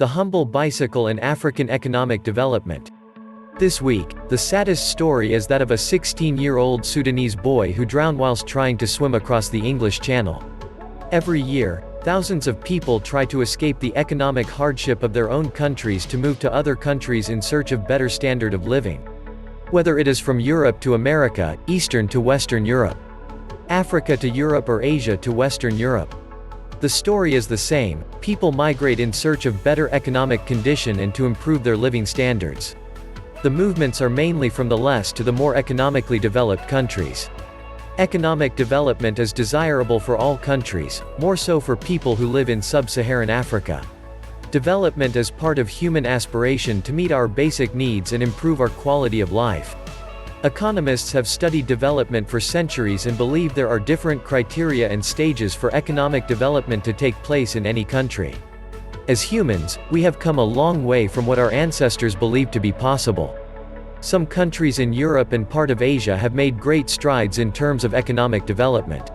The humble bicycle and African economic development. This week, the saddest story is that of a 16-year-old Sudanese boy who drowned whilst trying to swim across the English Channel. Every year, thousands of people try to escape the economic hardship of their own countries to move to other countries in search of better standard of living. Whether it is from Europe to America, Eastern to Western Europe, Africa to Europe, or Asia to Western Europe. The story is the same: people migrate in search of better economic condition and to improve their living standards. The movements are mainly from the less to the more economically developed countries. Economic development is desirable for all countries, more so for people who live in sub-Saharan Africa. Development is part of human aspiration to meet our basic needs and improve our quality of life. Economists have studied development for centuries and believe there are different criteria and stages for economic development to take place in any country. As humans, we have come a long way from what our ancestors believed to be possible. Some countries in Europe and part of Asia have made great strides in terms of economic development.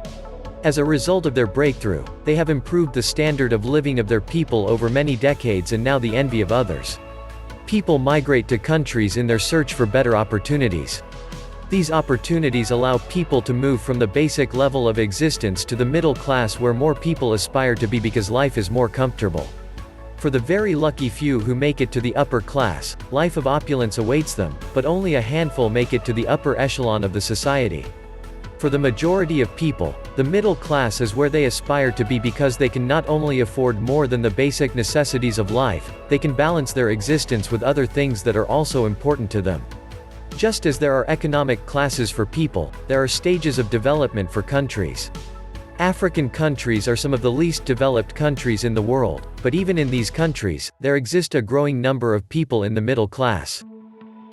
As a result of their breakthrough, they have improved the standard of living of their people over many decades and now the envy of others. People migrate to countries in their search for better opportunities. These opportunities allow people to move from the basic level of existence to the middle class, where more people aspire to be because life is more comfortable. For the very lucky few who make it to the upper class, life of opulence awaits them, but only a handful make it to the upper echelon of the society. For the majority of people, the middle class is where they aspire to be because they can not only afford more than the basic necessities of life, they can balance their existence with other things that are also important to them. Just as there are economic classes for people, there are stages of development for countries. African countries are some of the least developed countries in the world, but even in these countries, there exist a growing number of people in the middle class.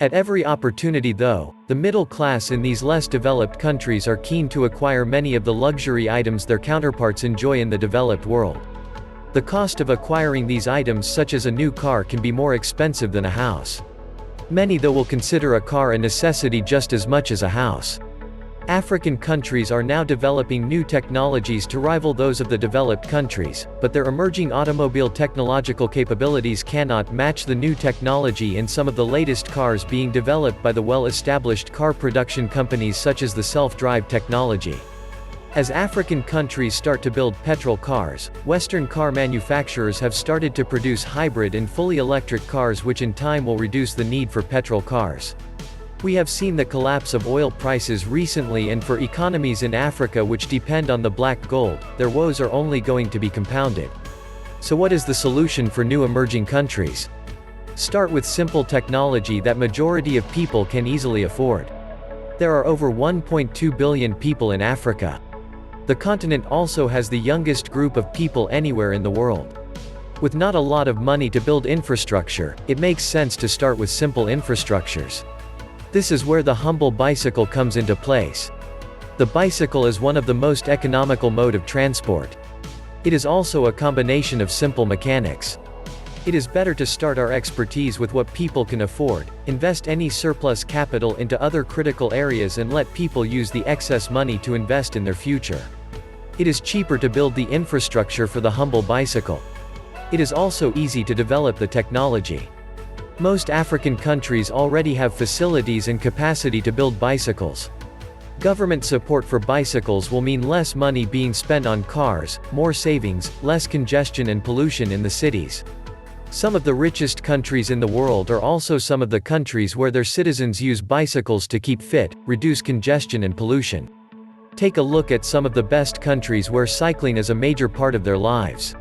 At every opportunity though, the middle class in these less developed countries are keen to acquire many of the luxury items their counterparts enjoy in the developed world. The cost of acquiring these items, such as a new car, can be more expensive than a house. Many though will consider a car a necessity just as much as a house. African countries are now developing new technologies to rival those of the developed countries, but their emerging automobile technological capabilities cannot match the new technology in some of the latest cars being developed by the well-established car production companies such as the self-drive technology. As African countries start to build petrol cars, Western car manufacturers have started to produce hybrid and fully electric cars, which in time will reduce the need for petrol cars. We have seen the collapse of oil prices recently, and for economies in Africa which depend on the black gold, their woes are only going to be compounded. So what is the solution for new emerging countries? Start with simple technology that majority of people can easily afford. There are over 1.2 billion people in Africa. The continent also has the youngest group of people anywhere in the world. With not a lot of money to build infrastructure, it makes sense to start with simple infrastructures. This is where the humble bicycle comes into place. The bicycle is one of the most economical mode of transport. It is also a combination of simple mechanics. It is better to start our expertise with what people can afford, invest any surplus capital into other critical areas, and let people use the excess money to invest in their future. It is cheaper to build the infrastructure for the humble bicycle. It is also easy to develop the technology. Most African countries already have facilities and capacity to build bicycles. Government support for bicycles will mean less money being spent on cars, more savings, less congestion and pollution in the cities. Some of the richest countries in the world are also some of the countries where their citizens use bicycles to keep fit, reduce congestion and pollution. Take a look at some of the best countries where cycling is a major part of their lives.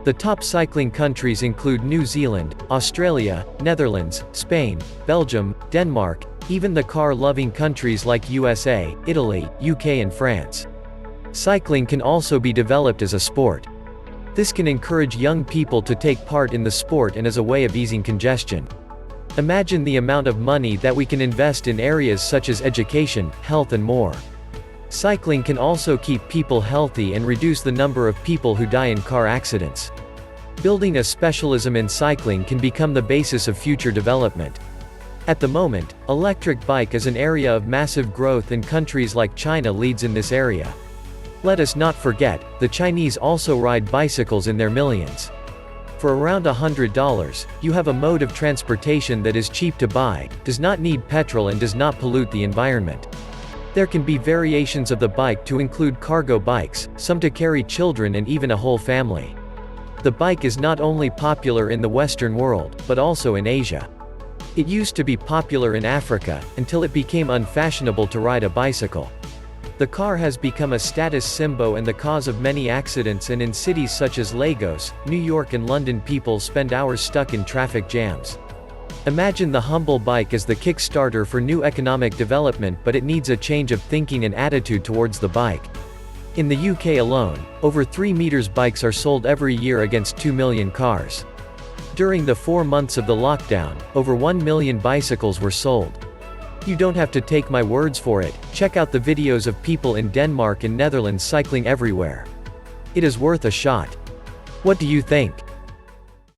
The top cycling countries include New Zealand, Australia, Netherlands, Spain, Belgium, Denmark, even the car-loving countries like USA, Italy, UK and France. Cycling can also be developed as a sport. This can encourage young people to take part in the sport and as a way of easing congestion. Imagine the amount of money that we can invest in areas such as education, health and more. Cycling can also keep people healthy and reduce the number of people who die in car accidents. Building a specialism in cycling can become the basis of future development. At the moment, electric bike is an area of massive growth, and countries like China leads in this area. Let us not forget, the Chinese also ride bicycles in their millions. For around $100, you have a mode of transportation that is cheap to buy, does not need petrol and does not pollute the environment. There can be variations of the bike to include cargo bikes, some to carry children and even a whole family. The bike is not only popular in the Western world, but also in Asia. It used to be popular in Africa, until it became unfashionable to ride a bicycle. The car has become a status symbol and the cause of many accidents, and in cities such as Lagos, New York and London people spend hours stuck in traffic jams. Imagine the humble bike as the kickstarter for new economic development, but it needs a change of thinking and attitude towards the bike. In the UK alone, over 3 meters bikes are sold every year against 2 million cars. During the 4 months of the lockdown, over 1 million bicycles were sold. You don't have to take my words for it, check out the videos of people in Denmark and Netherlands cycling everywhere. It is worth a shot. What do you think?